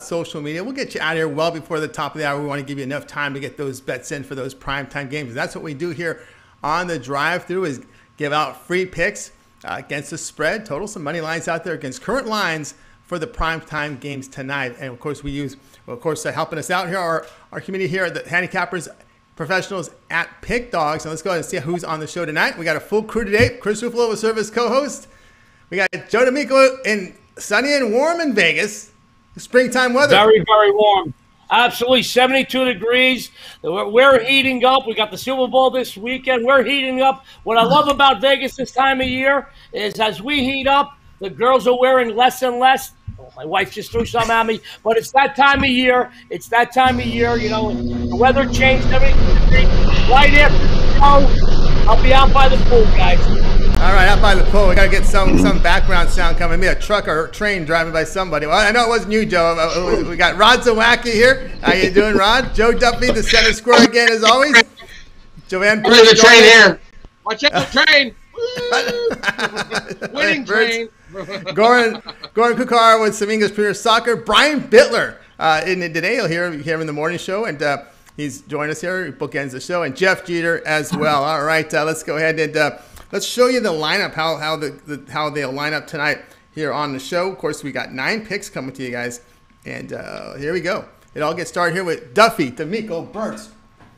social media. We'll get you out of here well before the top of the hour. We want to give you enough time to get those bets in for those primetime games. That's what we do here on the drive-through, is give out free picks against the spread, total, some money lines out there against current lines for the primetime games tonight. And of course, we use, helping us out here, our community here, the handicappers, professionals at Pick Dogs. So let's go ahead and see who's on the show tonight. We got a full crew today. Chris Ruffolo will serve as co-host. We got Joe D'Amico in sunny and warm in Vegas. Springtime weather. Very, very warm. Absolutely, 72 degrees. We're heating up. We got the Super Bowl this weekend. We're heating up. What I love about Vegas this time of year is as we heat up, the girls are wearing less and less. Oh, my wife just threw some at me. But it's that time of year. It's that time of year. You know, the weather changed, everything. Right after the show, I'll be out by the pool, guys. All right, out by the pool. We got to get some background sound coming. Maybe a truck or a train driving by somebody. Well, I know it wasn't you, Joe. We got Rod Zawacki here. How you doing, Rod? Joe Duffy, the center square again, as always. Jovan Burts. There's a train here. Watch out, the train. Winning train. Goran Kucar with some English Premier Soccer. Brian Bitler in today. You'll hear him in the morning show, and he's joined us here. He bookends the show, and Jeff Jeter as well. All right, let's go ahead and let's show you the lineup, how they'll line up tonight here on the show. Of course, we got 9 picks coming to you guys, and here we go. It all gets started here with Duffy, D'Amico, Burts,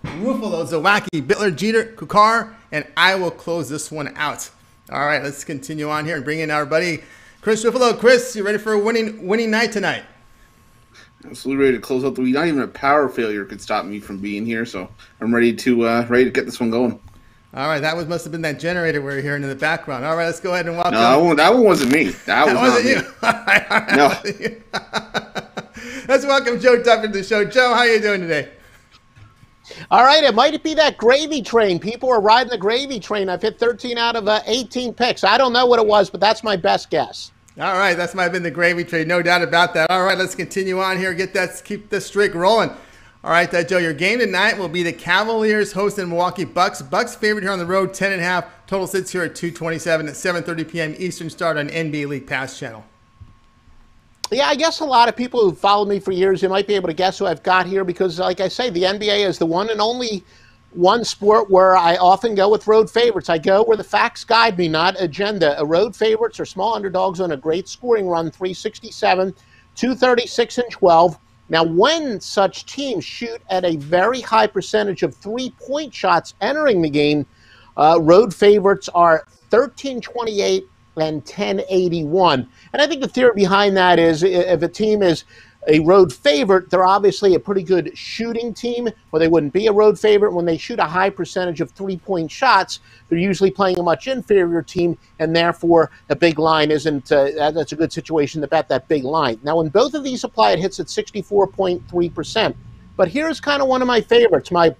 Ruffolo, Zawacki, Bitler, Jeter, Kucar, and I will close this one out. All right, let's continue on here and bring in our buddy Chris Ruffolo. Chris, you ready for a winning night tonight? Absolutely ready to close out the week. Not even a power failure could stop me from being here, so I'm ready to get this one going. All right, that must have been that generator we're hearing in the background. All right, let's go ahead and welcome. No, that one wasn't me. That wasn't you. All right. No. Let's welcome Joe Duffy to the show. Joe, how are you doing today? All right, it might be that gravy train. People are riding the gravy train. I've hit 13 out of 18 picks. I don't know what it was, but that's my best guess. All right, that might have been the gravy train, no doubt about that. All right, let's continue on here. Keep this streak rolling. All right, Joe, your game tonight will be the Cavaliers hosting Milwaukee Bucks. Bucks favored here on the road, 10.5. Total sits here at 227 at 7:30 p.m. Eastern start on NBA League Pass channel. Yeah, I guess a lot of people who've followed me for years, you might be able to guess who I've got here because, like I say, the NBA is the one and only one sport where I often go with road favorites. I go where the facts guide me, not agenda. Road favorites are small underdogs on a great scoring run, 367, 236, and 12. Now, when such teams shoot at a very high percentage of three-point shots entering the game, road favorites are 1328 and 1081. And I think the theory behind that is if a team is a road favorite, they're obviously a pretty good shooting team, or they wouldn't be a road favorite. When they shoot a high percentage of three-point shots, they're usually playing a much inferior team, and therefore a big line isn't, that's a good situation to bet that big line. Now, when both of these apply, it hits at 64.3%. But here's kind of one of my favorites, my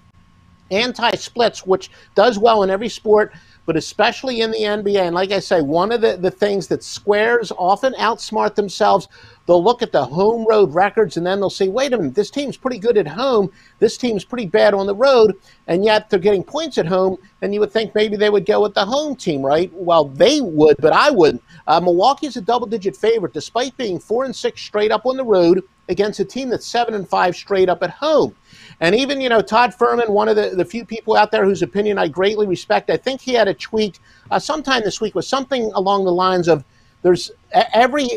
anti-splits, which does well in every sport, but especially in the NBA. And like I say, one of the things that squares often outsmart themselves, they'll look at the home road records and then they'll say, wait a minute, this team's pretty good at home, this team's pretty bad on the road, and yet they're getting points at home, and you would think maybe they would go with the home team, right? Well, they would, but I wouldn't. Milwaukee's a double-digit favorite, despite being 4-6 straight up on the road against a team that's 7-5 straight up at home. And even, Todd Furman, one of the few people out there whose opinion I greatly respect, I think he had a tweet sometime this week with something along the lines of, there's every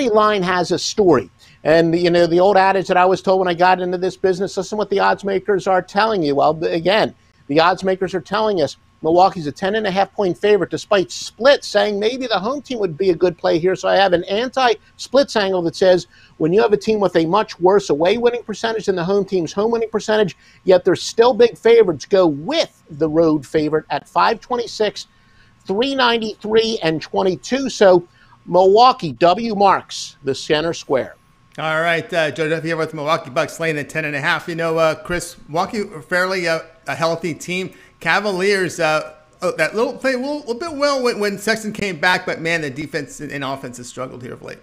line has a story. And, the old adage that I was told when I got into this business, listen what the odds makers are telling you. Well, again, the odds makers are telling us Milwaukee's a 10.5-point favorite, despite splits saying maybe the home team would be a good play here. So I have an anti-splits angle that says when you have a team with a much worse away winning percentage than the home team's home winning percentage, yet they're still big favorites, go with the road favorite at 526, 393, and 22. So Milwaukee, W marks the center square. All right, Joe Duffy here with Milwaukee Bucks laying at 10.5. Chris, Milwaukee fairly a healthy team. Cavaliers, that little play a little bit well when Sexton came back, but man, the defense and offense has struggled here of late.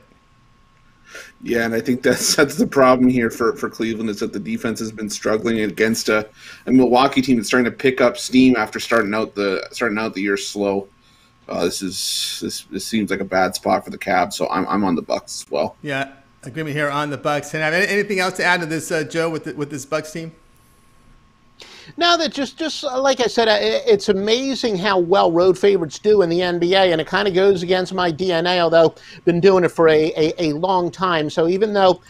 Yeah, and I think that's the problem here for Cleveland is that the defense has been struggling against a Milwaukee team that's starting to pick up steam after starting out the year slow. This seems like a bad spot for the Cavs, so I'm on the Bucks as well. Yeah. agreement here on the Bucks. And have anything else to add to this, Joe, with this Bucks team? No, that just like I said, it's amazing how well road favorites do in the NBA, and it kind of goes against my DNA, although I've been doing it for a long time. So even though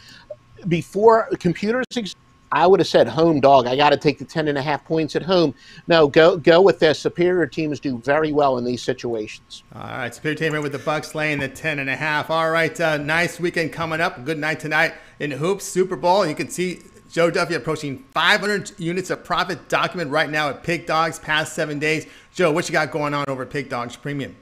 before computers I would have said home dog. I got to take the 10.5 points at home. No, go with this. Superior teams do very well in these situations. All right, superior team with the Bucks laying the 10.5. All right, nice weekend coming up. Good night tonight in hoops, Super Bowl. You can see Joe Duffy approaching 500 units of profit document right now at Pig Dogs past 7 days. Joe, what you got going on over at Pig Dogs Premium?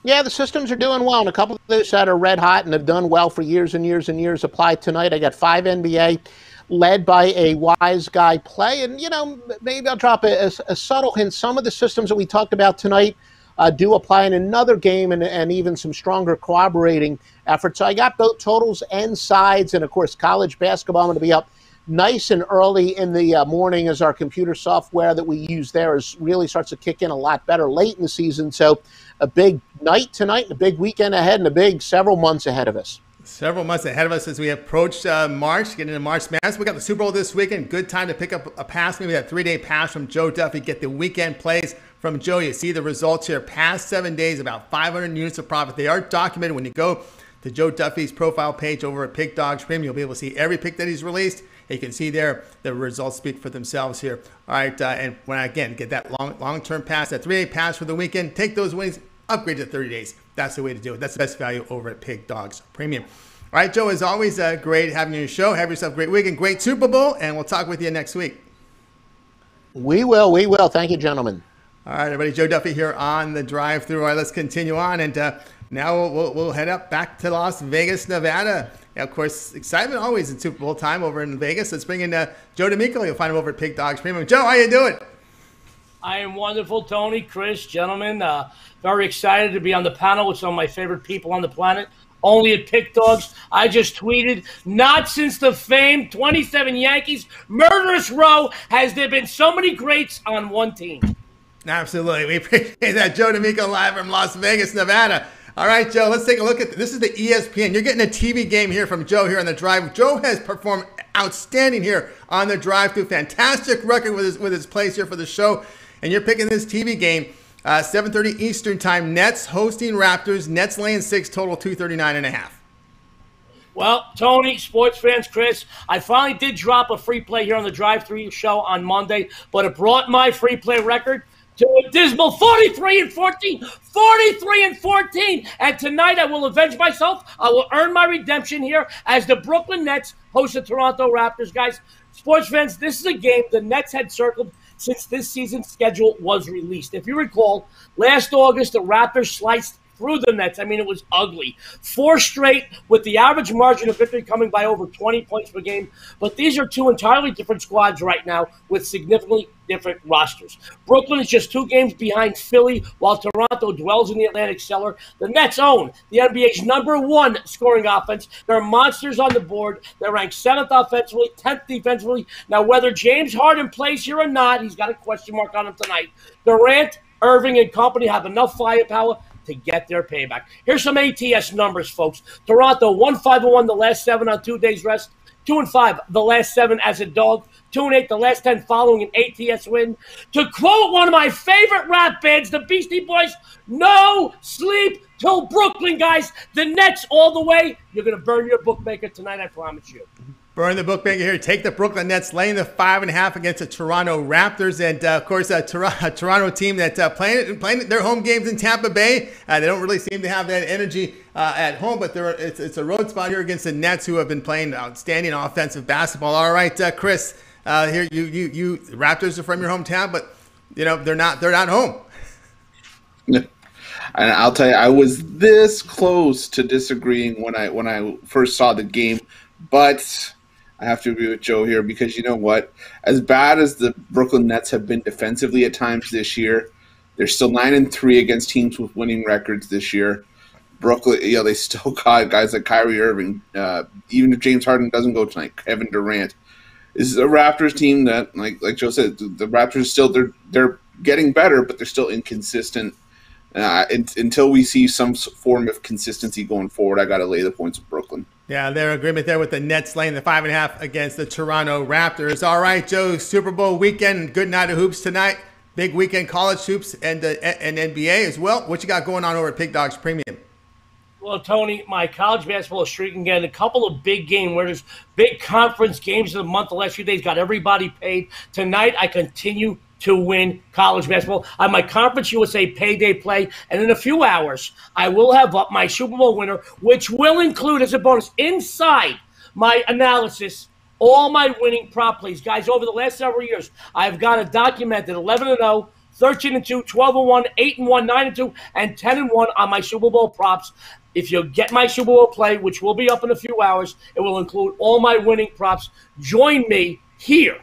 Yeah, the systems are doing well, and a couple of those that are red hot and have done well for years and years and years apply tonight. I got 5 NBA. Led by a wise guy play. And, maybe I'll drop a subtle hint. Some of the systems that we talked about tonight do apply in another game and even some stronger corroborating efforts. So I got both totals and sides. And, of course, college basketball, I'm going to be up nice and early in the morning as our computer software that we use there really starts to kick in a lot better late in the season. So a big night tonight and a big weekend ahead and a big several months ahead of us. Several months ahead of us as we approach March, get into March Madness. We got the Super Bowl this weekend. Good time to pick up a pass, maybe that 3-day pass from Joe Duffy. Get the weekend plays from Joe. You see the results here. Past 7 days, about 500 units of profit. They are documented. When you go to Joe Duffy's profile page over at Pick Dogs Premium, you'll be able to see every pick that he's released. You can see there the results speak for themselves here. All right, and when again get that long-term pass, that 3-day pass for the weekend, take those wins, upgrade to 30 days. That's the way to do it. That's the best value over at Pig Dogs Premium. All right, Joe, as always, great having you on your show. Have yourself a great weekend, great Super Bowl, and we'll talk with you next week. We will. Thank you, gentlemen. All right, everybody, Joe Duffy here on the drive-through. All right, let's continue on, and now we'll head up back to Las Vegas, Nevada. Yeah, of course, excitement always in Super Bowl time over in Vegas. Let's bring in Joe D'Amico. You'll find him over at Pig Dogs Premium. Joe, how you doing? I am wonderful, Tony, Chris, gentlemen. Very excited to be on the panel with some of my favorite people on the planet. Only at Pick Dogs. I just tweeted, not since the famed 27 Yankees murderous row has there been so many greats on one team. Absolutely. We appreciate that. Joe D'Amico live from Las Vegas, Nevada. All right, Joe, let's take a look at this. Is the ESPN. You're getting a TV game here from Joe here on the drive. Joe has performed outstanding here on the drive-through. Fantastic record with his plays here for the show. And you're picking this TV game. 7:30 Eastern time. Nets hosting Raptors. Nets laying 6, total 239.5. Well, Tony, sports fans, Chris, I finally did drop a free play here on the drive-thru show on Monday, but it brought my free play record to a dismal 43-14. 43-14. And tonight I will avenge myself. I will earn my redemption here as the Brooklyn Nets host the Toronto Raptors. Guys, sports fans, this is a game the Nets had circled since this season's schedule was released. If you recall, last August, the Raptors sliced through the Nets. I mean, it was ugly. 4 straight with the average margin of victory coming by over 20 points per game. But these are 2 entirely different squads right now with significantly different rosters. Brooklyn is just 2 games behind Philly, while Toronto dwells in the Atlantic cellar. The Nets own the NBA's #1 scoring offense. They're monsters on the board. They're ranked 7th offensively, 10th defensively. Now, whether James Harden plays here or not, he's got a question mark on him tonight. Durant, Irving, and company have enough firepower to get their payback. Here's some ATS numbers, folks. Toronto 1-5-1 the last 7 on 2 days rest. 2-5 the last 7 as a dog. 2-8 the last 10 following an ATS win. To quote one of my favorite rap bands, the Beastie Boys, no sleep till Brooklyn, guys. The Nets all the way. You're going to burn your bookmaker tonight, I promise you. Burn the bookmaker here. Take the Brooklyn Nets laying the 5.5 against the Toronto Raptors. And, of course, a Toronto team that playing their home games in Tampa Bay. They don't really seem to have that energy at home, but it's a road spot here against the Nets, who have been playing outstanding offensive basketball. All right, Chris, here you Raptors are from your hometown, but, they're not home. And I'll tell you, I was this close to disagreeing when I first saw the game, but I have to agree with Joe here because you know what? As bad as the Brooklyn Nets have been defensively at times this year, they're still 9-3 against teams with winning records this year. Brooklyn, they still got guys like Kyrie Irving. Even if James Harden doesn't go tonight, Kevin Durant. This is a Raptors team that, like Joe said, the Raptors still they're getting better, but they're still inconsistent. Until we see some form of consistency going forward, I got to lay the points with Brooklyn. Yeah, their agreement there with the Nets laying the 5.5 against the Toronto Raptors. All right, Joe, Super Bowl weekend. Good night of hoops tonight. Big weekend, college hoops and NBA as well. What you got going on over at Pig Dogs Premium? Well, Tony, my college basketball is streaking again. A couple of big game winners, big conference games of the month. The last few days got everybody paid. Tonight, I continue to win college basketball. I have my Conference USA payday play, and in a few hours, I will have up my Super Bowl winner, which will include as a bonus inside my analysis all my winning prop plays. Guys, over the last several years, I've got a documented 11-0, 13-2, 12-1, 8-1, 9-2, and 10-1 on my Super Bowl props. If you get my Super Bowl play, which will be up in a few hours, it will include all my winning props. Join me here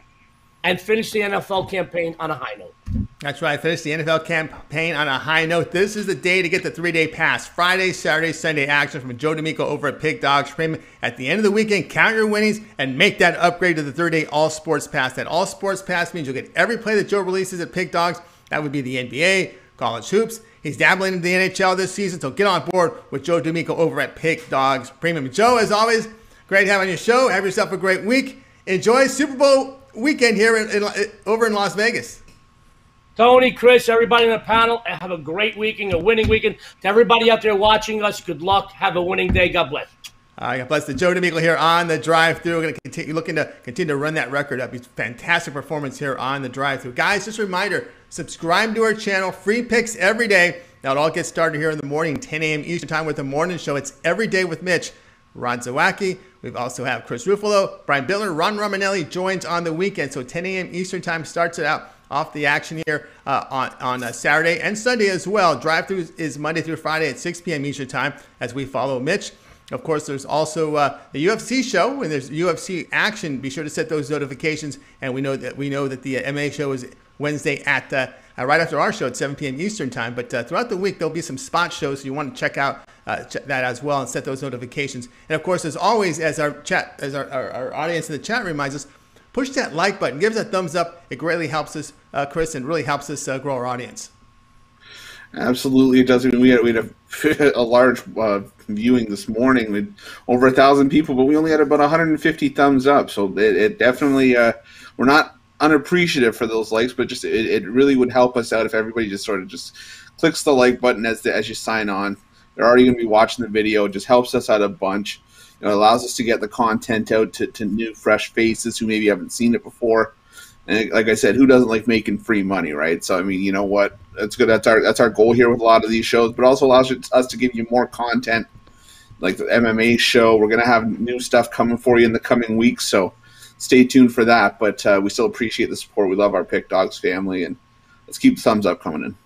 and finish the NFL campaign on a high note. That's right. Finish the NFL campaign on a high note. This is the day to get the 3-day pass. Friday, Saturday, Sunday action from Joe D'Amico over at Pig Dogs Premium. At the end of the weekend, count your winnings and make that upgrade to the 3-day All Sports Pass. That All Sports Pass means you'll get every play that Joe releases at Pig Dogs. That would be the NBA, college hoops. He's dabbling in the NHL this season, so get on board with Joe D'Amico over at Pig Dogs Premium. Joe, as always, great having your show. Have yourself a great week. Enjoy Super Bowl weekend here over in Las Vegas. Tony, Chris, everybody in the panel, have a great weekend, a winning weekend. To everybody out there watching us, good luck. Have a winning day. God bless. God bless. The Joe D'Amico here on the drive-thru. We're going to continue to run that record up. It's fantastic performance here on the drive-thru. Guys, just a reminder, subscribe to our channel. Free picks every day. Now, it all gets started here in the morning, 10 a.m. Eastern time with the morning show. It's Every Day with Mitch. Ron Zawacki. We also have Chris Ruffolo, Brian Bitler, Ron Romanelli joins on the weekend. So 10 a.m. Eastern time starts it out off the action here on Saturday and Sunday as well. Drive-thru is Monday through Friday at 6 p.m. Eastern time as we follow Mitch. Of course, there's also the UFC show. When there's UFC action, be sure to set those notifications. And we know that the MMA show is Wednesday at right after our show at 7 p.m. Eastern time. But throughout the week, there'll be some spot shows, so you want to check out that as well and set those notifications. And of course, as always, as our audience in the chat reminds us, push that like button, give us a thumbs up. It greatly helps us, Chris, and really helps us grow our audience. Absolutely, it does. We had a large viewing this morning with over 1,000 people, but we only had about 150 thumbs up. So it definitely we're not unappreciative for those likes, but just it really would help us out if everybody just sort of just clicks the like button as you sign on. They're already going to be watching the video. It just helps us out a bunch. It allows us to get the content out to new, fresh faces who maybe haven't seen it before. And like I said, who doesn't like making free money, right? So I mean, you know what? That's good. That's our goal here with a lot of these shows, but also allows us to give you more content, like the MMA show. We're gonna have new stuff coming for you in the coming weeks, so stay tuned for that. But we still appreciate the support. We love our Pick Dogs family, and let's keep the thumbs up coming in.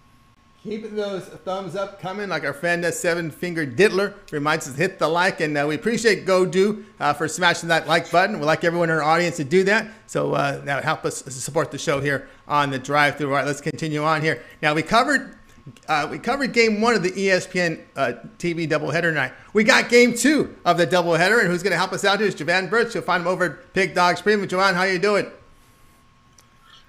Keep those thumbs up coming, like our friend Seven Finger Diddler reminds us to hit the like, and we appreciate GoDo for smashing that like button. We'd like everyone in our audience to do that, so that would help us support the show here on the drive-thru. All right, let's continue on here. Now we covered game one of the ESPN TV doubleheader tonight. We got game two of the doubleheader, and who's going to help us out here is Jovan Burts. You'll find him over at Pig Dogs Premium. Jovan, how you doing?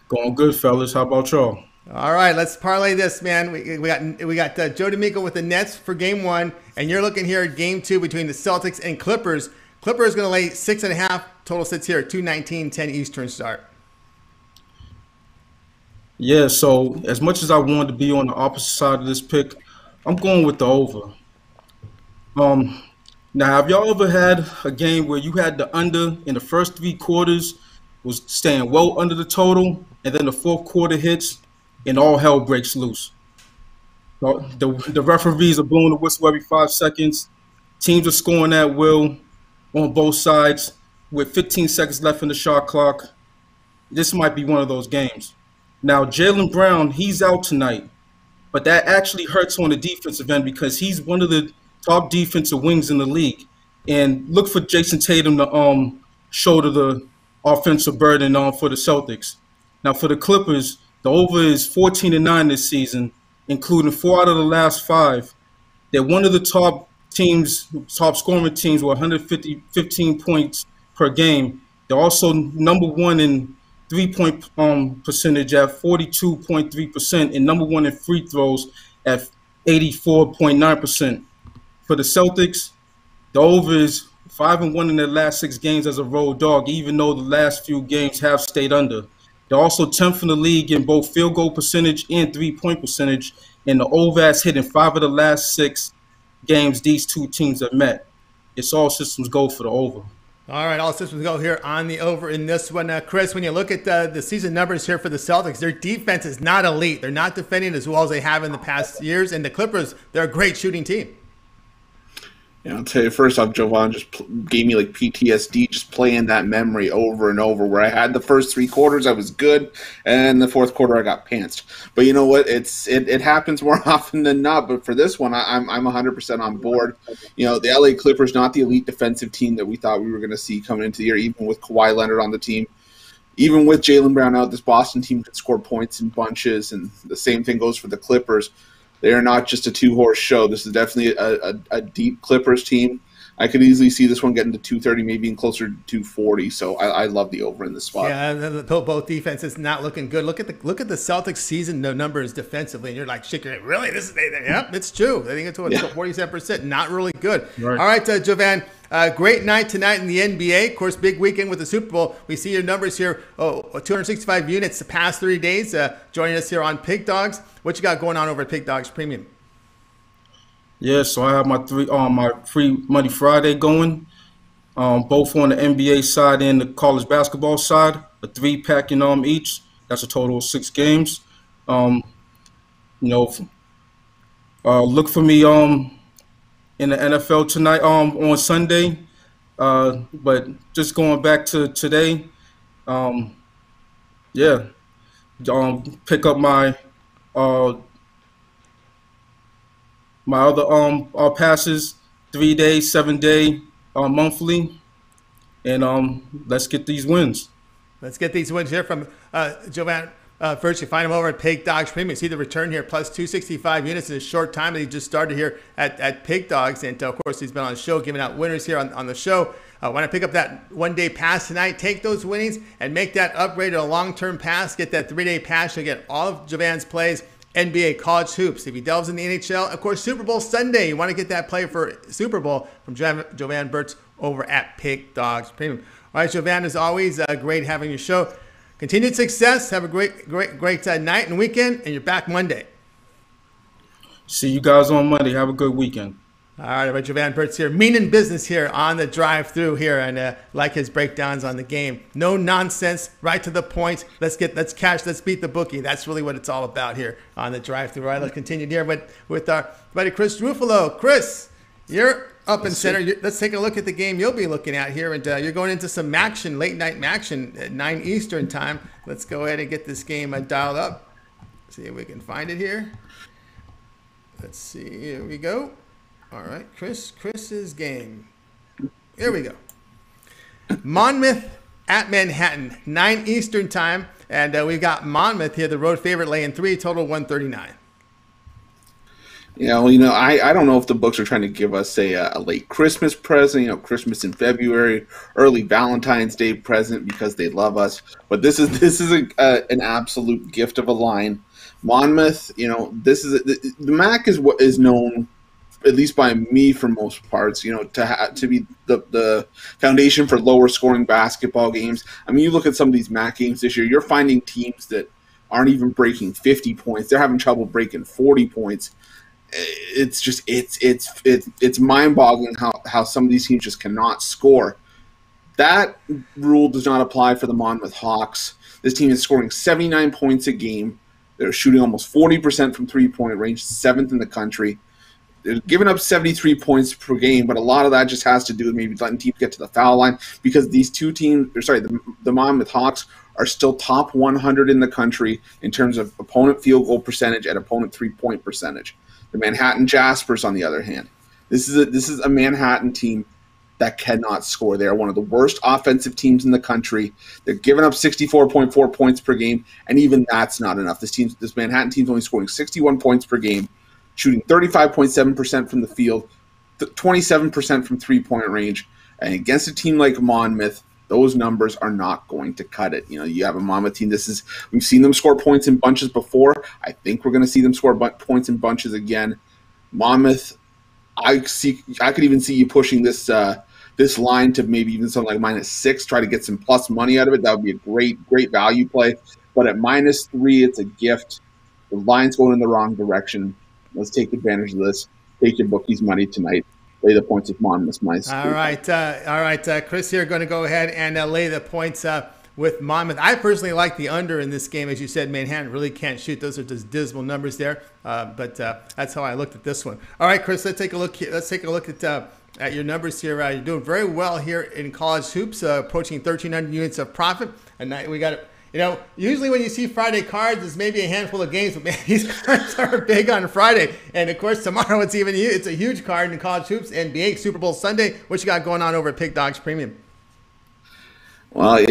Going good, fellas. How about y'all? All right, let's parlay this, man. We got Joe D'Amico with the Nets for game one, and you're looking here at game two between the Celtics and Clippers. Clippers going to lay 6.5. Total sits here at 2:19, 10 Eastern start. Yeah, so as much as I wanted to be on the opposite side of this pick, I'm going with the over. Now, have y'all ever had a game where you had the under in the first three quarters was staying well under the total, and then the fourth quarter hits, and all hell breaks loose? The referees are blowing the whistle every 5 seconds. Teams are scoring at will on both sides with 15 seconds left in the shot clock. This might be one of those games. Now, Jaylen Brown, he's out tonight, but that actually hurts on the defensive end because he's one of the top defensive wings in the league. And look for Jason Tatum to shoulder the offensive burden for the Celtics. Now, for the Clippers, the over is 14-9 this season, including 4 out of the last 5. They're one of the top scoring teams with 115 points per game. They're also number one in three-point percentage at 42.3% and number one in free throws at 84.9%. For the Celtics, the over is 5-1 in their last 6 games as a road dog, even though the last few games have stayed under. They're also 10th in the league in both field goal percentage and 3-point percentage, and the over has hit in 5 of the last 6 games these two teams have met. It's all systems go for the over. All right, all systems go here on the over in this one. Chris, when you look at the season numbers here for the Celtics, their defense is not elite. They're not defending as well as they have in the past years. And the Clippers, they're a great shooting team. Yeah, I'll tell you, first off, Jovan just gave me like PTSD just playing that memory over and over, where I had the first 3 quarters, I was good, and the fourth quarter I got pantsed. But you know what? It happens more often than not. But for this one, I'm 100% on board. You know, the LA Clippers, not the elite defensive team that we thought we were going to see coming into the year, even with Kawhi Leonard on the team. Even with Jaylen Brown out, this Boston team could score points in bunches, and the same thing goes for the Clippers. They are not just a 2-horse show. This is definitely a deep Clippers team. I could easily see this one getting to 230, maybe even closer to 240. So I love the over in this spot. Yeah, both defenses not looking good. Look at the Celtics season numbers defensively, and you're like shaking it. Really? Yep, it's true. I think it's 47%. Not really good. Right. All right, Jovan. Great night tonight in the NBA. Of course, big weekend with the Super Bowl. We see your numbers here. 265 units the past 30 days. Joining us here on Pig Dogs. What you got going on over at Pig Dogs Premium? Yeah, so I have my free Money Friday going, both on the NBA side and the college basketball side. A 3-pack in each. That's a total of 6 games. Look for me in the NFL tonight on Sunday. But just going back to today, pick up my other passes, 3-day, 7-day, monthly, and let's get these wins. Let's get these wins here from Jovan Burts. You find him over at Pig Dogs Premium. See the return here, plus 265 units in a short time that he just started here at Pig Dogs. And, of course, he's been on the show, giving out winners here on the show. When I pick up that 1-day pass tonight, take those winnings and make that upgrade to a long-term pass. Get that 3-day pass. You'll get all of Jovan's plays, NBA, college hoops. If he delves in the NHL, of course, Super Bowl Sunday. You want to get that play for Super Bowl from Jovan Burts over at Pig Dogs Premium. All right, Jovan, as always, great having your show. Continued success. Have a great night and weekend, and you're back Monday. See you guys on Monday. Have a good weekend. All right, Jovan Burts here, meaning business here on the drive-through here, and like his breakdowns on the game. No nonsense, right to the point. Let's beat the bookie. That's really what it's all about here on the drive-through. All right, let's continue here with our buddy Chris Ruffolo. Chris, you're up in center. Let's take a look at the game you'll be looking at here, and you're going into some action, late night action at 9 Eastern time. Let's go ahead and get this game dialed up. See if we can find it here. Let's see. Here we go. All right, Chris's game. Here we go. Monmouth at Manhattan, 9 Eastern time. And we've got Monmouth here, the road favorite, laying 3, total 139. Yeah, well, I don't know if the books are trying to give us a late Christmas present, Christmas in February, early Valentine's Day present because they love us. But this is an absolute gift of a line. Monmouth, the MAC is known, at least by me for most parts, to be the foundation for lower scoring basketball games. I mean, you look at some of these MAC games this year, you're finding teams that aren't even breaking 50 points. They're having trouble breaking 40 points. It's just it's mind-boggling how some of these teams just cannot score. That rule does not apply for the Monmouth Hawks. This team is scoring 79 points a game. They're shooting almost 40% from three-point range, 7th in the country. They're giving up 73 points per game, but a lot of that just has to do with maybe letting teams get to the foul line because these two teams, the Monmouth Hawks are still top 100 in the country in terms of opponent field goal percentage and opponent three-point percentage. The Manhattan Jaspers, on the other hand, this is a Manhattan team that cannot score. They are one of the worst offensive teams in the country. They're giving up 64.4 points per game, and even that's not enough. This Manhattan team's only scoring 61 points per game, shooting 35.7% from the field, 27% from three-point range. And against a team like Monmouth, those numbers are not going to cut it. You have a Monmouth team. We've seen them score points in bunches before. I think we're going to see them score points in bunches again. Monmouth, I could even see you pushing this this line to maybe even something like -6, try to get some plus money out of it. That would be a great value play. But at -3, it's a gift. The line's going in the wrong direction. Let's take advantage of this. Take your bookies' money tonight. Lay the points with Monmouth. All right. Chris here going to go ahead and lay the points with Monmouth. I personally like the under in this game. As you said, Manhattan really can't shoot. Those are just dismal numbers there. But that's how I looked at this one. All right, Chris, let's take a look here. Let's take a look at your numbers here. You're doing very well here in college hoops, approaching 1,300 units of profit. And we got it. Usually when you see Friday cards, there's maybe a handful of games, but man, these cards are big on Friday. And of course, tomorrow it's a huge card in college hoops. NBA Super Bowl Sunday. What you got going on over at Pig Dogs Premium? Well,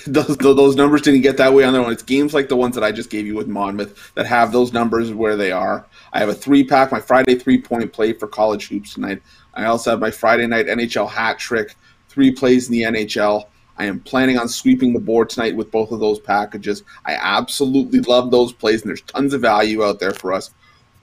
those numbers didn't get that way on their own. It's games like the ones that I just gave you with Monmouth that have those numbers where they are. I have a 3-pack, my Friday 3-point play for college hoops tonight. I also have my Friday night NHL hat trick, 3 plays in the NHL. I am planning on sweeping the board tonight with both of those packages. I absolutely love those plays, and there's tons of value out there for us.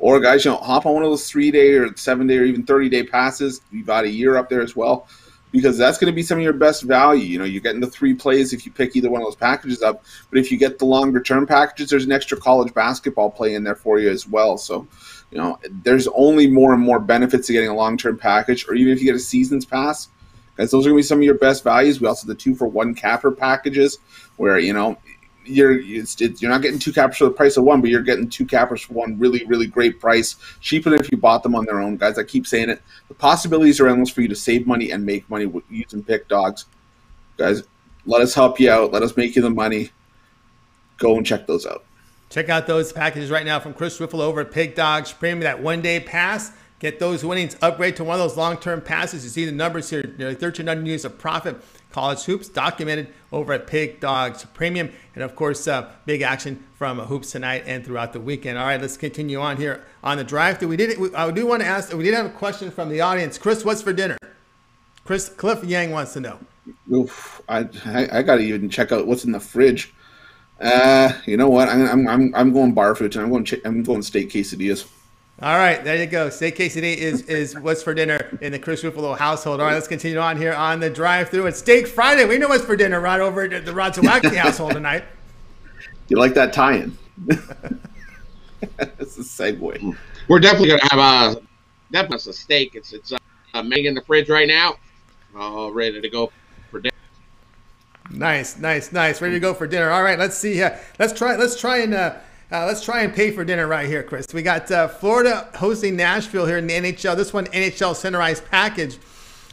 Or, guys, hop on one of those 3-day or 7-day or even 30-day passes. You've got a year up there as well, because that's going to be some of your best value. You're getting the 3 plays if you pick either one of those packages up. But if you get the longer-term packages, there's an extra college basketball play in there for you as well. So, there's only more and more benefits to getting a long-term package, or even if you get a season's pass. Guys, those are going to be some of your best values. We also have the 2-for-1 capper packages where, you're not getting 2 cappers for the price of 1, but you're getting 2 cappers for 1 really, really great price. Cheaper than if you bought them on their own. Guys, I keep saying it. The possibilities are endless for you to save money and make money with using Pick Dogs. Guys, let us help you out. Let us make you the money. Go and check those out. Check out those packages right now from Chris Ruffolo over at Pig Dogs Premium. That 1-day pass. Get those winnings, upgrade to one of those long-term passes. You see the numbers here, 1,300 units of profit. College hoops documented over at Pig Dogs Premium. And, of course, big action from Hoops tonight and throughout the weekend. All right, let's continue on here on the drive-thru. I do want to ask, we did have a question from the audience. Chris, what's for dinner? Cliff Yang wants to know. Oof, I got to even check out what's in the fridge. You know what? I'm going bar food tonight. I'm going steak quesadillas. All right, there you go. Steak quesadilla is what's for dinner in the Chris Ruffolo household. All right, let's continue on here on the drive-thru. It's Steak Friday. We know what's for dinner right over at the Rod Zawacki household tonight. You like that tie-in? That's a segue. We're definitely going to have definitely a steak. It's making in the fridge right now. All ready to go for dinner. Nice. Ready to go for dinner. All right, let's see. Let's try and pay for dinner right here, Chris. We got Florida hosting Nashville here in the NHL. This one, NHL Centerized package.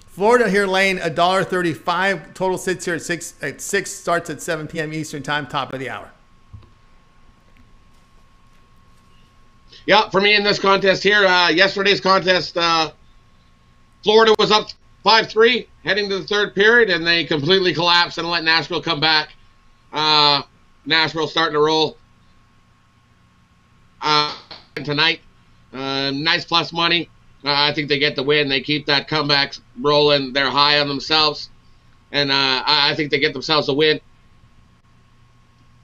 Florida here laying $1.35. Total sits here at 6. Starts at 7 p.m. Eastern time, top of the hour. Yeah, for me in this contest here, yesterday's contest, Florida was up 5-3 heading to the third period, and they completely collapsed and let Nashville come back. Nashville starting to roll tonight. Nice plus money. I think they get the win. They keep that comeback rolling. They're high on themselves, and I think they get themselves a win.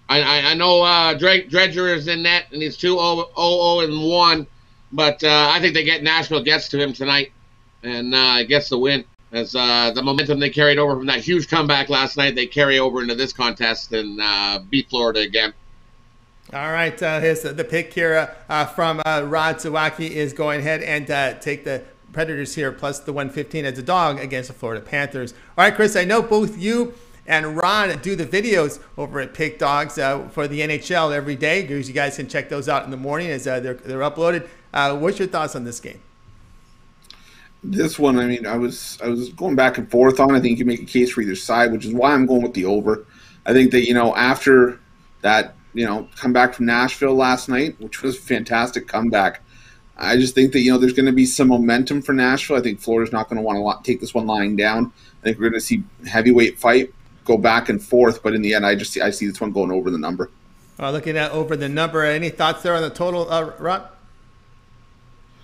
I know Dredger is in net, and he's 2-0-1, but I think Nashville gets to him tonight and gets the win. As the momentum they carried over from that huge comeback last night, they carry over into this contest and beat Florida again. All right, here's the pick here from Rod Zawacki is going ahead and take the Predators here plus the 115 as a dog against the Florida Panthers. All right, Chris, I know both you and Ron do the videos over at Pick Dogs for the NHL every day. You guys can check those out in the morning as they're uploaded. What's your thoughts on this game? This one, I was going back and forth on. I think you can make a case for either side, which is why I'm going with the over. I think that, after that, come back from Nashville last night, which was a fantastic comeback, I just think that, there's going to be some momentum for Nashville. I think Florida's not going to want to take this one lying down. I think we're going to see heavyweight fight, go back and forth, but in the end, I see this one going over the number. Looking at over the number, any thoughts there on the total, Rod?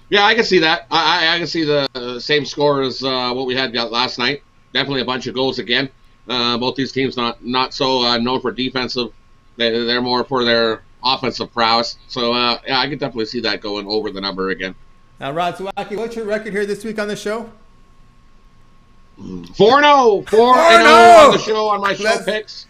Yeah, I can see that. I can see the same score as what we had last night. Definitely a bunch of goals again. Both these teams not so known for defensive. They're more for their offensive prowess. So, yeah, I can definitely see that going over the number again. Now, Rod Zawacki, what's your record here this week on the show? 4-0. 4-0 on the show on my show picks.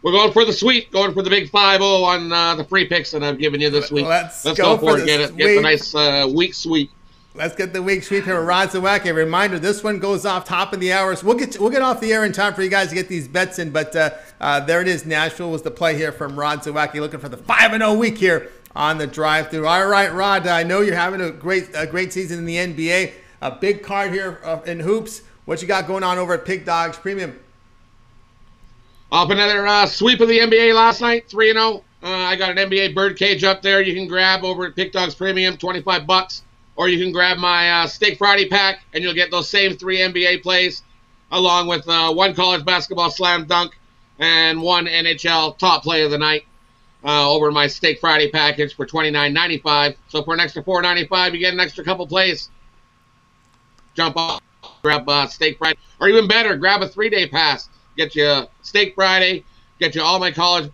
We're going for the sweep, going for the big 5-0 on the free picks that I've given you this week. Let's go for it. Get the nice week sweep. Let's get the week sweep here with Rod Zawacki. A reminder, this one goes off top of the hour. So we'll get off the air in time for you guys to get these bets in. But there it is. Nashville was the play here from Rod Zawacki, looking for the 5-0 week here on the drive-through. All right, Rod, I know you're having a great season in the NBA. A big card here in hoops. What you got going on over at Pig Dogs Premium? Up another sweep of the NBA last night, 3-0. I got an NBA birdcage up there you can grab over at Pig Dogs Premium, $25. Or you can grab my Steak Friday pack, and you'll get those same 3 NBA plays, along with 1 college basketball slam dunk and 1 NHL top play of the night over my Steak Friday package for $29.95. So for an extra $4.95, you get an extra couple plays. Jump off, grab Steak Friday. Or even better, grab a 3-day pass. Get you Steak Friday, get you all my college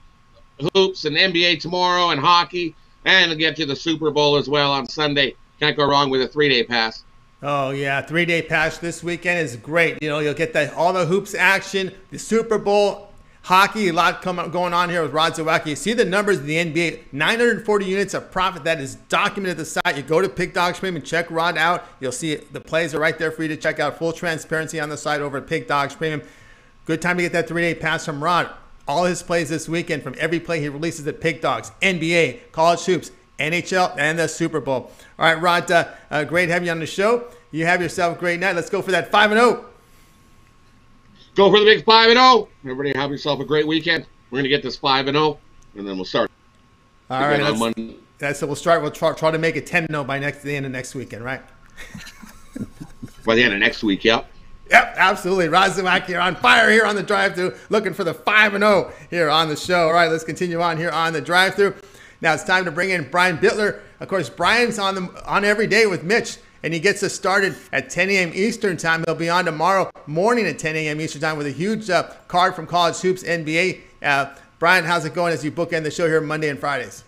hoops and NBA tomorrow and hockey, and get you the Super Bowl as well on Sunday. Can't go wrong with a 3-day pass. Oh, yeah. 3-day pass this weekend is great. You know, you'll get all the hoops action, the Super Bowl, hockey, a lot going on here with Rod Zawacki. You see the numbers in the NBA, 940 units of profit. That is documented at the site. You go to Pig Dogs Premium and check Rod out. You'll see the plays are right there for you to check out. Full transparency on the site over at Pig Dogs Premium. Good time to get that 3-day pass from Rod. All his plays this weekend from every play he releases at Pig Dogs, NBA, college hoops, NHL, and the Super Bowl. All right, Rod, great having you on the show. You have yourself a great night. Let's go for that 5-0. Go for the big 5-0. Everybody have yourself a great weekend. We're going to get this 5-0, and then we'll start. All right. So we'll start. We'll try to make it 10-0 by the end of next weekend, right? By the end of next week, yep. Yep, absolutely. Rod Zawacki here on fire here on the drive-thru, looking for the 5-0 here on the show. All right, let's continue on here on the drive-thru. Now it's time to bring in Brian Bitler. Of course, Brian's on every day with Mitch, and he gets us started at 10 a.m. Eastern time. He'll be on tomorrow morning at 10 a.m. Eastern time with a huge card from College Hoops NBA. Brian, how's it going as you bookend the show here Monday and Fridays?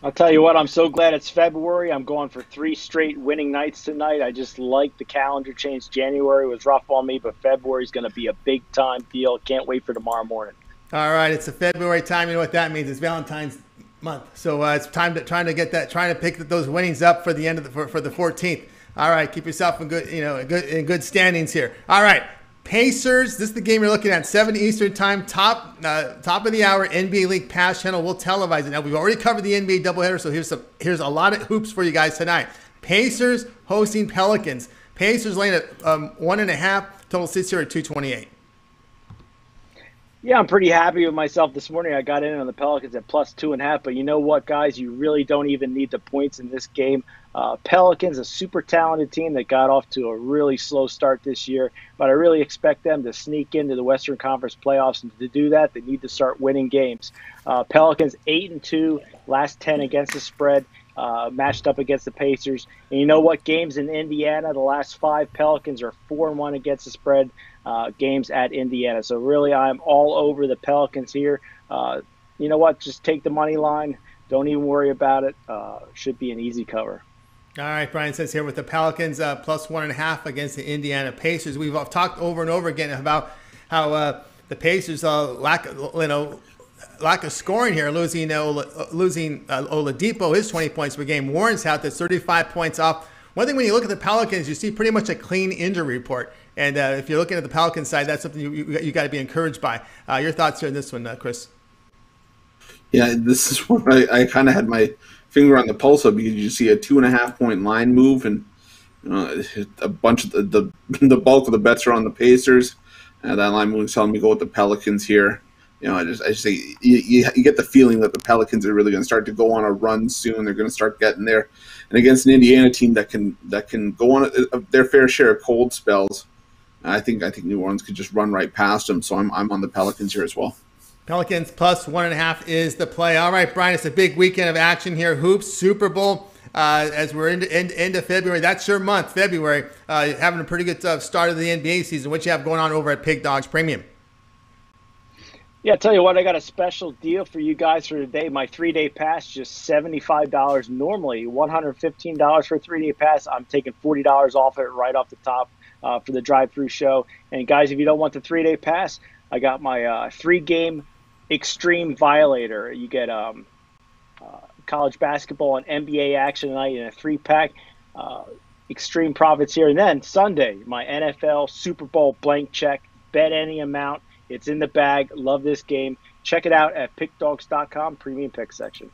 I'll tell you what, I'm so glad it's February. I'm going for 3 straight winning nights tonight. I just like the calendar change. January was rough on me, but February is going to be a big-time deal. Can't wait for tomorrow morning. All right, it's a February time. You know what that means? It's Valentine's month, so it's trying to pick those winnings up for the end of for the 14th. All right, keep yourself in good standings here. All right, Pacers. This is the game you're looking at. 7 Eastern time, top of the hour. NBA League Pass channel will televise it. Now we've already covered the NBA doubleheader, so here's a lot of hoops for you guys tonight. Pacers hosting Pelicans. Pacers laying at 1.5. Total sits here at 228. Yeah, I'm pretty happy with myself this morning. I got in on the Pelicans at plus 2.5. But you know what, guys? You really don't even need the points in this game. Pelicans, a super talented team that got off to a really slow start this year. But I really expect them to sneak into the Western Conference playoffs. And to do that, they need to start winning games. Pelicans 8-2, last 10 against the spread. Matched up against the Pacers. And you know what? Games in Indiana, the last 5 Pelicans are 4-1 against the spread. Games at Indiana. So really, I'm all over the Pelicans here. You know what? Just take the money line. Don't even worry about it. Should be an easy cover. All right, Brian says here with the Pelicans plus 1.5 against the Indiana Pacers. We've talked over and over again about how the Pacers lack of scoring here, losing Oladipo his 20 points per game. Warren's out. That's 35 points off. One thing when you look at the Pelicans, you see pretty much a clean injury report. And if you're looking at the Pelicans side, that's something you got to be encouraged by. Your thoughts here on this one, Chris? Yeah, this is what I kind of had my finger on the pulse of, because you see a 2.5 point line move, and a bunch of the bulk of the bets are on the Pacers. That line move is telling me to go with the Pelicans here. I just think you get the feeling that the Pelicans are really going to start to go on a run soon. They're going to start getting there, and against an Indiana team that can go on their fair share of cold spells. I think New Orleans could just run right past them. So I'm on the Pelicans here as well. Pelicans plus 1.5 is the play. All right, Brian, it's a big weekend of action here. Hoops, Super Bowl, as we're into February. That's your month, February. Having a pretty good start of the NBA season. What you have going on over at Pig Dogs Premium? Yeah, I'll tell you what, I got a special deal for you guys for today. My 3-day pass, just $75. Normally $115 for a 3-day pass. I'm taking $40 off it right off the top. for the drive-through show. And guys, if you don't want the 3-day pass, I got my 3-game Extreme Violator. You get college basketball and NBA action tonight in a 3-pack. Extreme profits here. And then Sunday, my NFL Super Bowl blank check. Bet any amount. It's in the bag. Love this game. Check it out at pickdogs.com, premium pick section.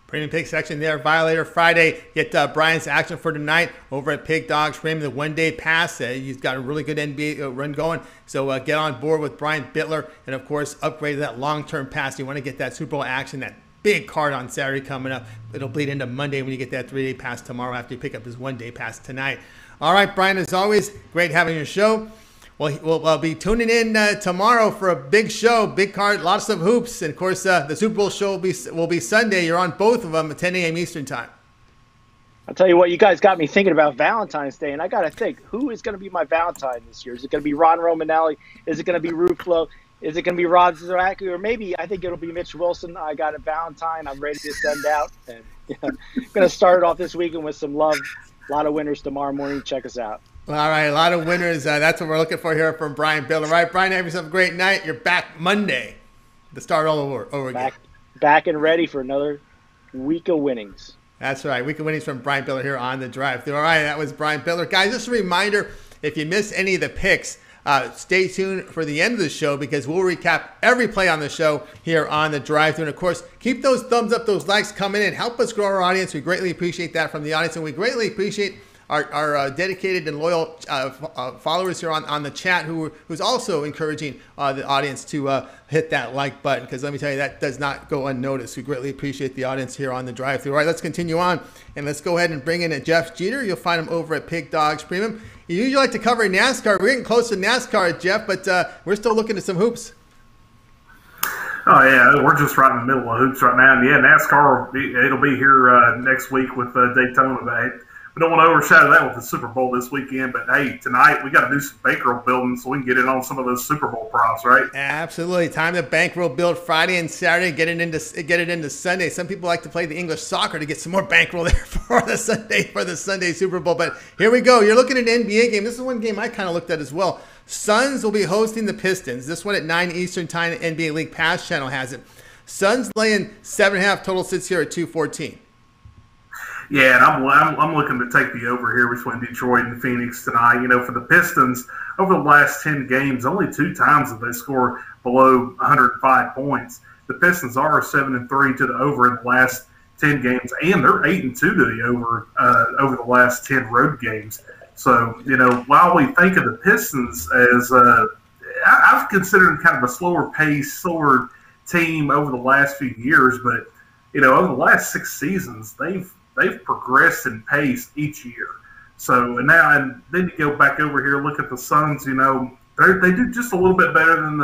Premium pick section there. Violator Friday. Get Brian's action for tonight over at Pig Dogs. Premium the 1-day pass. He's got a really good NBA run going. So get on board with Brian Bitler. And, of course, upgrade that long-term pass. You want to get that Super Bowl action, that big card on Saturday coming up. It'll bleed into Monday when you get that 3-day pass tomorrow after you pick up his 1-day pass tonight. All right, Brian, as always, great having your show. Well, we'll be tuning in tomorrow for a big show, big card, lots of hoops. And, of course, the Super Bowl show will be Sunday. You're on both of them at 10 a.m. Eastern time. I'll tell you what, you guys got me thinking about Valentine's Day, and I got to think, who is going to be my Valentine this year? Is it going to be Ron Romanelli? Is it going to be Ruffolo? Is it going to be Rod Zaraki? Or maybe I think it'll be Mitch Wilson. I got a Valentine I'm ready to send out. And going to start it off this weekend with some love. A lot of winners tomorrow morning. Check us out. All right, a lot of winners. That's what we're looking for here from Brian Bitler. All right, Brian, have yourself a great night. You're back Monday to start all over again. Back and ready for another week of winnings. That's right. Week of winnings from Brian Bitler here on the drive-thru. All right, that was Brian Bitler. Guys, just a reminder, if you missed any of the picks, stay tuned for the end of the show because we'll recap every play on the show here on the drive-thru. And, of course, keep those thumbs up, those likes coming in. Help us grow our audience. We greatly appreciate that from the audience, and we greatly appreciate our dedicated and loyal followers here on the chat who's also encouraging the audience to hit that like button because let me tell you, that does not go unnoticed. We greatly appreciate the audience here on the drive-thru. All right, let's continue on, and let's go ahead and bring in Jeff Jeter. You'll find him over at Pig Dogs Premium. You usually like to cover NASCAR. We're getting close to NASCAR, Jeff, but we're still looking at some hoops. Oh, yeah, we're just right in the middle of hoops right now. And, yeah, NASCAR, it'll be here next week with Daytona. We don't want to overshadow that with the Super Bowl this weekend, but hey, tonight we got to do some bankroll building so we can get in on some of those Super Bowl props, right? Absolutely, time to bankroll build Friday and Saturday, get it into Sunday. Some people like to play the English soccer to get some more bankroll there for the Sunday Super Bowl. But here we go. You're looking at an NBA game. This is one game I kind of looked at as well. Suns will be hosting the Pistons. This one at 9 Eastern time. NBA League Pass channel has it. Suns laying 7.5. Total sits here at 214. Yeah, and I'm looking to take the over here between Detroit and Phoenix tonight. You know, for the Pistons, over the last 10 games, only 2 times have they scored below 105 points. The Pistons are 7-3 to the over in the last 10 games, and they're 8-2 to the over the last 10 road games. So, you know, while we think of the Pistons as I've considered them kind of a slower pace, slower team over the last few years, but you know, over the last 6 seasons, they've progressed in pace each year. So, and then you go back over here, look at the Suns, you know, they do just a little bit better than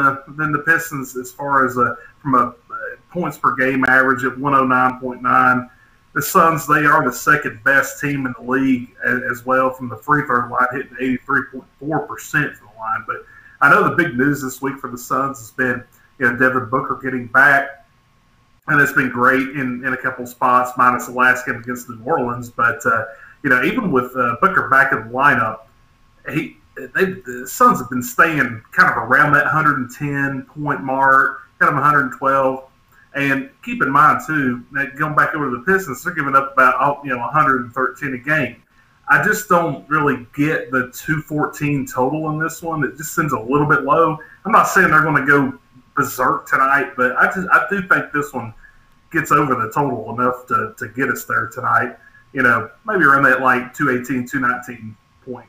the Pistons as far as from a points per game average at 109.9. The Suns, they are the second best team in the league as well from the free throw line, hitting 83.4% from the line. But I know the big news this week for the Suns has been, you know, Devin Booker getting back. And it's been great in a couple spots, minus the last game against New Orleans. But, you know, even with Booker back in the lineup, the Suns have been staying kind of around that 110-point mark, kind of 112. And keep in mind, too, that going back over to the Pistons, they're giving up about 113 a game. I just don't really get the 214 total in this one. It just seems a little bit low. I'm not saying they're going to go berserk tonight, but I do think this one gets over the total enough to get us there tonight. You know, maybe around that like 218, 219 point.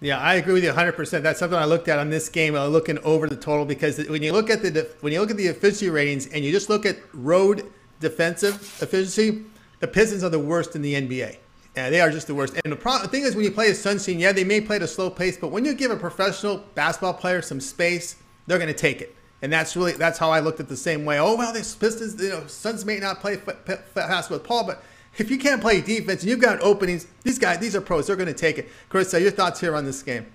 Yeah, I agree with you 100%. That's something I looked at on this game, looking over the total, because when you look at the efficiency ratings and you just look at road defensive efficiency, the Pistons are the worst in the NBA. Yeah, they are just the worst. And the thing is, when you play a Suns team, yeah, they may play at a slow pace, but when you give a professional basketball player some space, they're going to take it. And that's how I looked at the same way. Oh, well, these Pistons, you know, Suns may not play fast with Paul, but if you can't play defense and you've got openings, these are pros. They're going to take it. Chris, your thoughts here on this game?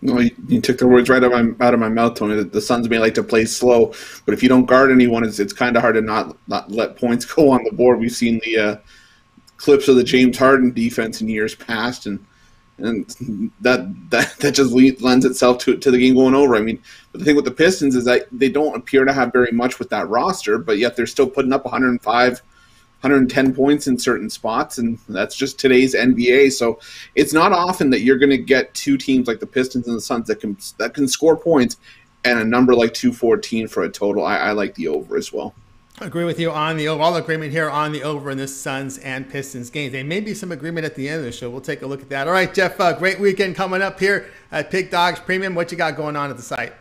No, you took the words right out of my mouth, Tony. The Suns may like to play slow, but if you don't guard anyone, it's kind of hard to not let points go on the board. We've seen the clips of the James Harden defense in years past, and and that just lends itself to the game going over. I mean, but the thing with the Pistons is that they don't appear to have very much with that roster, but yet they're still putting up 105, 110 points in certain spots, and that's just today's NBA. So it's not often that you're going to get two teams like the Pistons and the Suns that can score points, and a number like 214 for a total. I like the over as well. I agree with you on the over. All agreement here on the over in this Suns and Pistons game. There may be some agreement at the end of the show. We'll take a look at that. All right, Jeff, great weekend coming up here at Pig Dogs Premium. What you got going on at the site?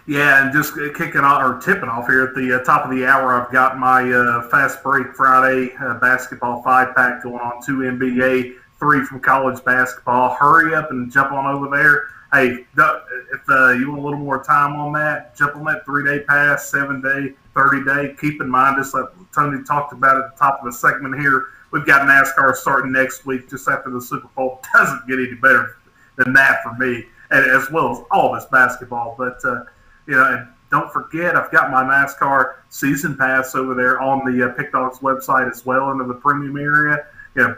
Yeah, and just kicking off or tipping off here at the top of the hour, I've got my Fast Break Friday basketball 5-pack going on, 2 NBA, 3 from college basketball. Hurry up and jump on over there. Hey, if you want a little more time on that, jump on that 3-day pass, 7-day, 30-day. Keep in mind, just like Tony talked about at the top of the segment here, we've got NASCAR starting next week just after the Super Bowl. Doesn't get any better than that for me, and as well as all this basketball. But, and don't forget, I've got my NASCAR season pass over there on the Pick Dogs website as well into the premium area.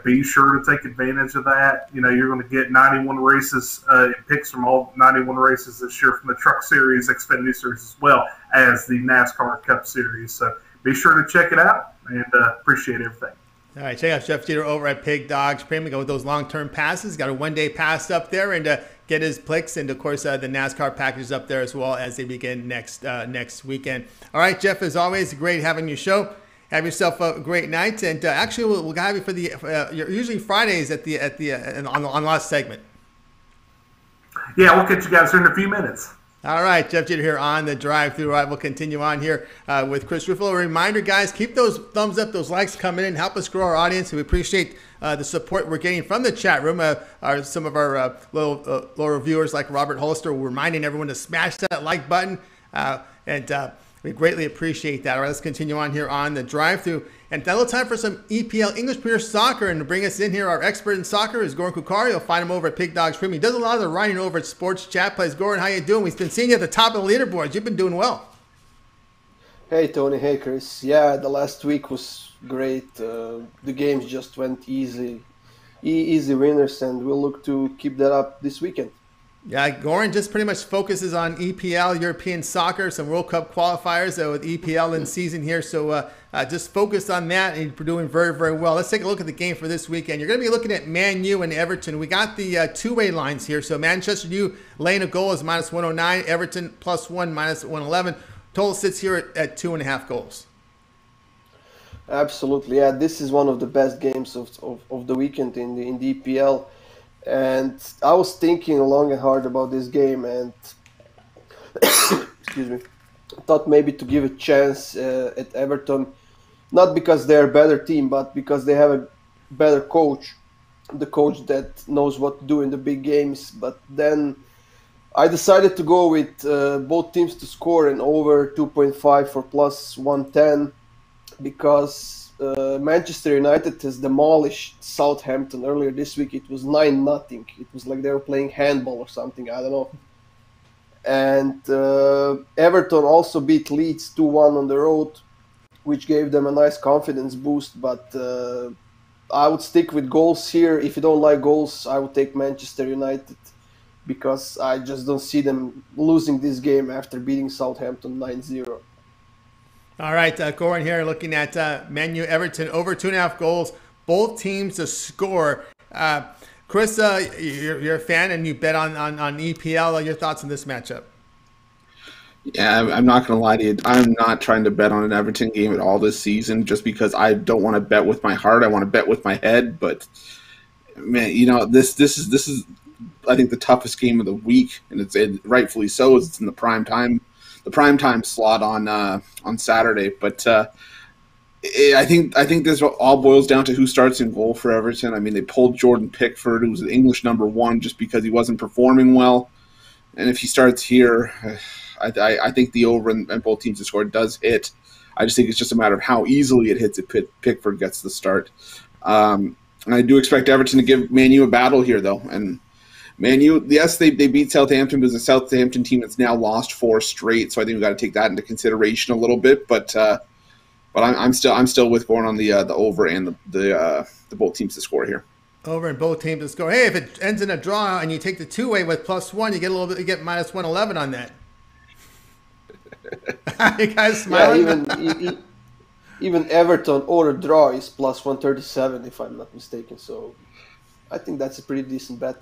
Be sure to take advantage of that. You're going to get 91 races, picks from all 91 races this year from the Truck Series, Xfinity Series, as well as the NASCAR Cup Series. So be sure to check it out, and appreciate everything. All right, check out Jeff Jeter over at Pig Dogs Premium. Go with those long-term passes. Got a one-day pass up there, and get his picks, and of course the NASCAR packages up there as well as they begin next weekend. All right, Jeff, as always, great having your show. Have yourself a great night, and actually we'll have you for the usually Fridays on the last segment. Yeah, we'll catch you guys here in a few minutes. All right, Jeff Jeter here on the drive-through. All right, we'll continue on here with Chris Ruffolo. A reminder, guys, keep those thumbs up, those likes coming in. Help us grow our audience. We appreciate the support we're getting from the chat room. Some of our lower viewers, like Robert Holster, reminding everyone to smash that like button. We greatly appreciate that. All right, let's continue on here on the drive-through. And now it's time for some EPL, English Premier Soccer. And to bring us in here, our expert in soccer is Goran Kucar. You'll find him over at Pig Dogs Premium. He does a lot of the writing over at Sports Chat Plays. Goran, how you doing? We've been seeing you at the top of the leaderboards. You've been doing well. Hey, Tony. Hey, Chris. Yeah, the last week was great. The games just went easy winners, and we'll look to keep that up this weekend. Yeah, Goran just pretty much focuses on EPL, European soccer, some World Cup qualifiers with EPL in season here. So just focused on that, and you're doing very, very well. Let's take a look at the game for this weekend. You're going to be looking at Man U and Everton. We got the two-way lines here. So Manchester U laying a goal is -109, Everton +1, -111. Total sits here at 2.5 goals. Absolutely, yeah. This is one of the best games of the weekend in the EPL. And I was thinking long and hard about this game, and excuse me, thought maybe to give a chance at Everton, not because they're a better team, but because they have a better coach, the coach that knows what to do in the big games. But then I decided to go with both teams to score and over 2.5 for +110, because Manchester United has demolished Southampton earlier this week. It was 9-0. It was like they were playing handball or something. I don't know. And Everton also beat Leeds 2-1 on the road, which gave them a nice confidence boost. But I would stick with goals here. If you don't like goals, I would take Manchester United, because I just don't see them losing this game after beating Southampton 9-0. All right, Goran here looking at Man U Everton over 2.5 goals. Both teams to score. Chris, you're a fan and you bet on EPL. Your thoughts on this matchup? Yeah, I'm not going to lie to you. I'm not trying to bet on an Everton game at all this season, just because I don't want to bet with my heart. I want to bet with my head. But man, this is I think the toughest game of the week, and it's rightfully so. It's in the prime time slot on Saturday. But I think this all boils down to who starts in goal for Everton. I mean, they pulled Jordan Pickford, who was the English #1, just because he wasn't performing well. And if he starts here, I think the over and both teams to score does hit. I just think it's just a matter of how easily it hits if Pickford gets the start. And I do expect Everton to give Man U a battle here, though. And Man U, yes, they beat Southampton, but it's a Southampton team that's now lost 4 straight. So I think we've got to take that into consideration a little bit. But I'm still with going on the over and the both teams to score here. Over in both teams to score. Hey, if it ends in a draw and you take the two-way with +1, you get a little bit. You get minus 111 on that. You guys smiling? Yeah, even Everton or a draw is +137 if I'm not mistaken. So I think that's a pretty decent bet.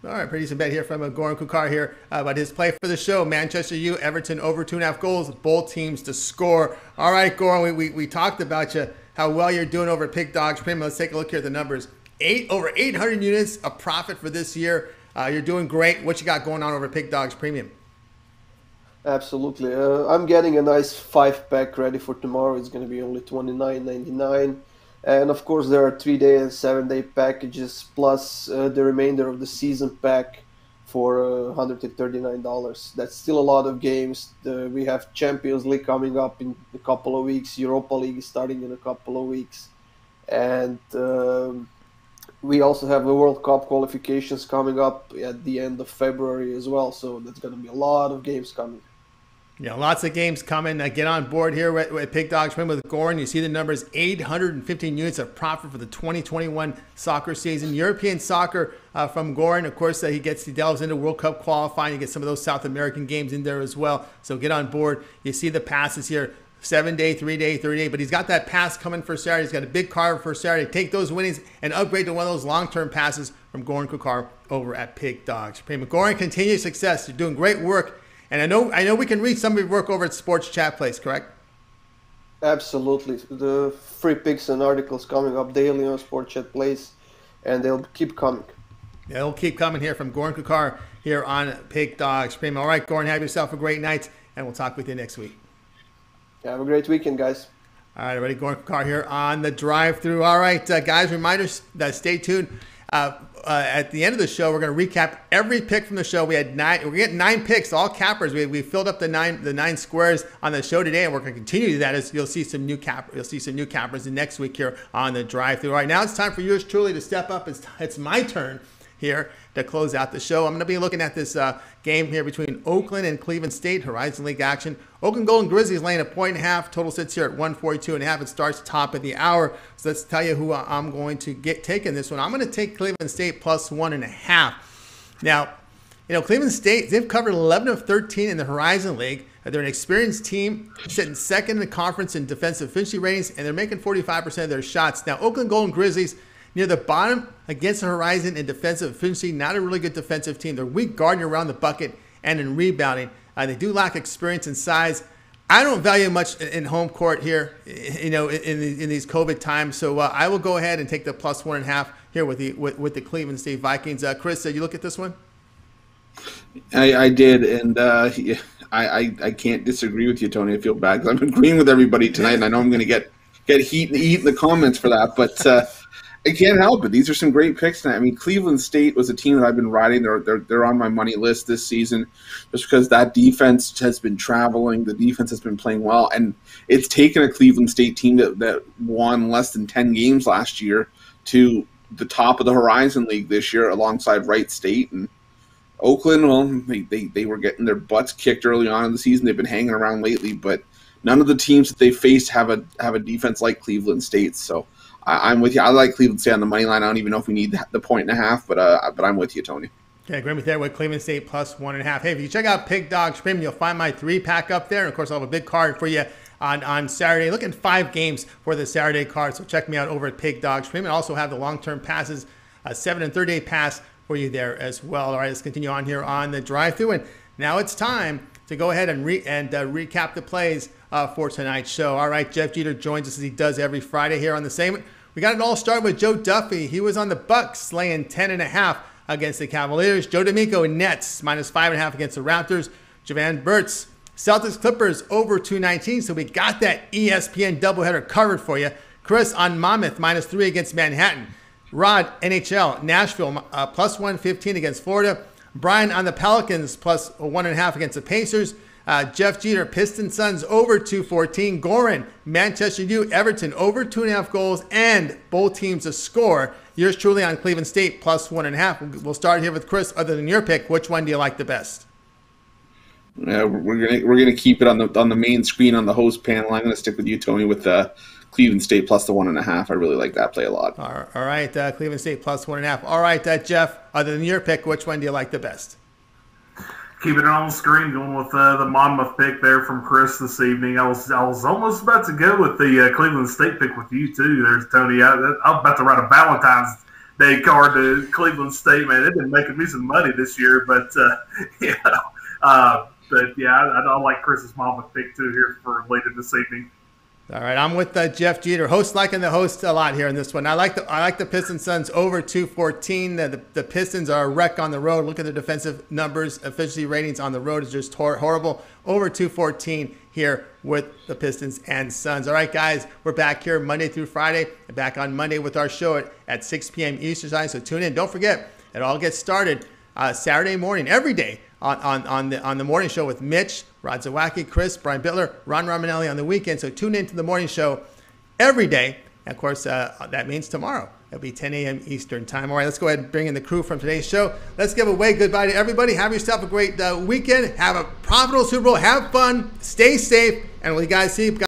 All right, pretty decent bet here from Goran Kucar here about his play for the show. Manchester U, Everton over 2.5 goals. Both teams to score. All right, Goran, we talked about you, how well you're doing over at Pick Dogs Premium. Let's take a look here at the numbers. Over 800 units of profit for this year. You're doing great. What you got going on over at Pick Dogs Premium? Absolutely. I'm getting a nice 5-pack ready for tomorrow. It's going to be only $29.99. And of course, there are 3-day and 7-day packages plus the remainder of the season pack for $139. That's still a lot of games. We have Champions League coming up in a couple of weeks. Europa League is starting in a couple of weeks. And we also have the World Cup qualifications coming up at the end of February as well. So there's going to be a lot of games coming. Yeah, lots of games coming. Get on board here at Pick Dogs Premium with Goran. You see the numbers, 815 units of profit for the 2021 soccer season. European soccer from Goran. Of course, he delves into World Cup qualifying. You get some of those South American games in there as well. So get on board. You see the passes here. 7-day, 3-day, 30-day, but he's got that pass coming for Saturday. He's got a big card for Saturday. Take those winnings and upgrade to one of those long-term passes from Goran Kucar over at Pick Dogs Premium. Goran, continued success. You're doing great work, and I know we can read some of your work over at Sports Chat Place, correct? Absolutely. The free picks and articles coming up daily on Sports Chat Place, and they'll keep coming. Yeah, they'll keep coming here from Goran Kucar here on Pick Dogs Premium. All right, Goran, have yourself a great night, and we'll talk with you next week. Have a great weekend, guys. All right, everybody. Goran Kucar here on the drive-through. All right, guys, reminders that stay tuned. At the end of the show, we're going to recap every pick from the show. We're getting 9 picks, all cappers. We filled up the nine squares on the show today, and we're going to continue to do that. As you'll see some new cappers next week here on the drive-through. All right, now it's time for yours truly to step up. It's my turn here to close out the show. I'm going to be looking at this game here between Oakland and Cleveland State, Horizon League action. Oakland Golden Grizzlies laying a 1.5. Total sits here at 142.5. It starts top of the hour. So let's tell you who I'm going to take in this one. I'm going to take Cleveland State plus 1.5. Now, Cleveland State, they've covered 11 of 13 in the Horizon League. They're an experienced team, sitting second in the conference in defensive efficiency ratings, and they're making 45% of their shots. Now, Oakland Golden Grizzlies, near the bottom against the Horizon in defensive efficiency, not a really good defensive team. They're weak guarding around the bucket and in rebounding. They do lack experience and size. I don't value much in home court here, in these COVID times. So I will go ahead and take the plus 1.5 here with the Cleveland State Vikings. Chris, did you look at this one? I did, and I can't disagree with you, Tony. I feel bad because I'm agreeing with everybody tonight, and I know I'm going to get heat in the comments for that, but I can't help it. These are some great picks tonight. I mean, Cleveland State was a team that I've been riding. They're on my money list this season just because that defense has been traveling. The defense has been playing well, and it's taken a Cleveland State team that won less than 10 games last year to the top of the Horizon League this year alongside Wright State. And Oakland, well, they were getting their butts kicked early on in the season. They've been hanging around lately, but none of the teams that they faced have a defense like Cleveland State. So I'm with you. I like Cleveland State on the money line. I don't even know if we need the 1.5, but I'm with you, Tony. Okay, agree with that with Cleveland State plus 1.5. Hey, if you check out Pick Dogs Premium, you'll find my 3-pack up there. And of course, I'll have a big card for you on Saturday. Looking 5 games for the Saturday card. So check me out over at Pick Dogs Premium. I also have the long-term passes, 7 and 30-day pass for you there as well. All right, let's continue on here on the drive-through. And now it's time to go ahead and recap the plays for tonight's show. All right, Jeff Jeter joins us as he does every Friday here on the same. We got it all started with Joe Duffy. He was on the Bucks, laying 10.5 against the Cavaliers. Joe D'Amico Nets, minus 5.5 against the Raptors. Jovan Burts, Celtics Clippers, over 219. So we got that ESPN doubleheader covered for you. Chris on Monmouth, minus 3 against Manhattan. Rod, NHL, Nashville, plus 115 against Florida. Brian on the Pelicans, plus 1.5 against the Pacers. Jeff Jeter, Pistons Suns, over 214. Goran, Manchester U, Everton, over 2.5 goals, and both teams to score. Yours truly on Cleveland State, plus 1.5. We'll start here with Chris. Other than your pick, which one do you like the best? Yeah, we're gonna keep it on the main screen on the host panel. I'm gonna stick with you, Tony, with Cleveland State plus the 1.5. I really like that play a lot. All right, Cleveland State plus 1.5. All right, Jeff. Other than your pick, which one do you like the best? Keep it on the screen, going with the Monmouth pick there from Chris this evening. I was almost about to go with the Cleveland State pick with you too. There's Tony. I'm about to write a Valentine's Day card to Cleveland State. Man, they've been making me some money this year, but I like Chris's Monmouth pick too here for later this evening. All right, I'm with Jeff Jeter. Liking the host a lot here in this one. I like the Pistons Suns over 214. The Pistons are a wreck on the road. Look at their defensive numbers. Efficiency ratings on the road is just horrible. Over 214 here with the Pistons and Suns. All right, guys, we're back here Monday through Friday. And back on Monday with our show at 6 p.m. Eastern Time. So tune in. Don't forget, it all gets started Saturday morning, every day on the morning show with Mitch, Rod Zawacki, Chris, Brian Bitler, Ron Romanelli on the weekend. So tune in to the morning show every day. And of course, that means tomorrow. It'll be 10 a.m. Eastern time. All right, let's go ahead and bring in the crew from today's show. Let's give a wave goodbye to everybody. Have yourself a great weekend. Have a profitable Super Bowl. Have fun. Stay safe. And we'll guys see you.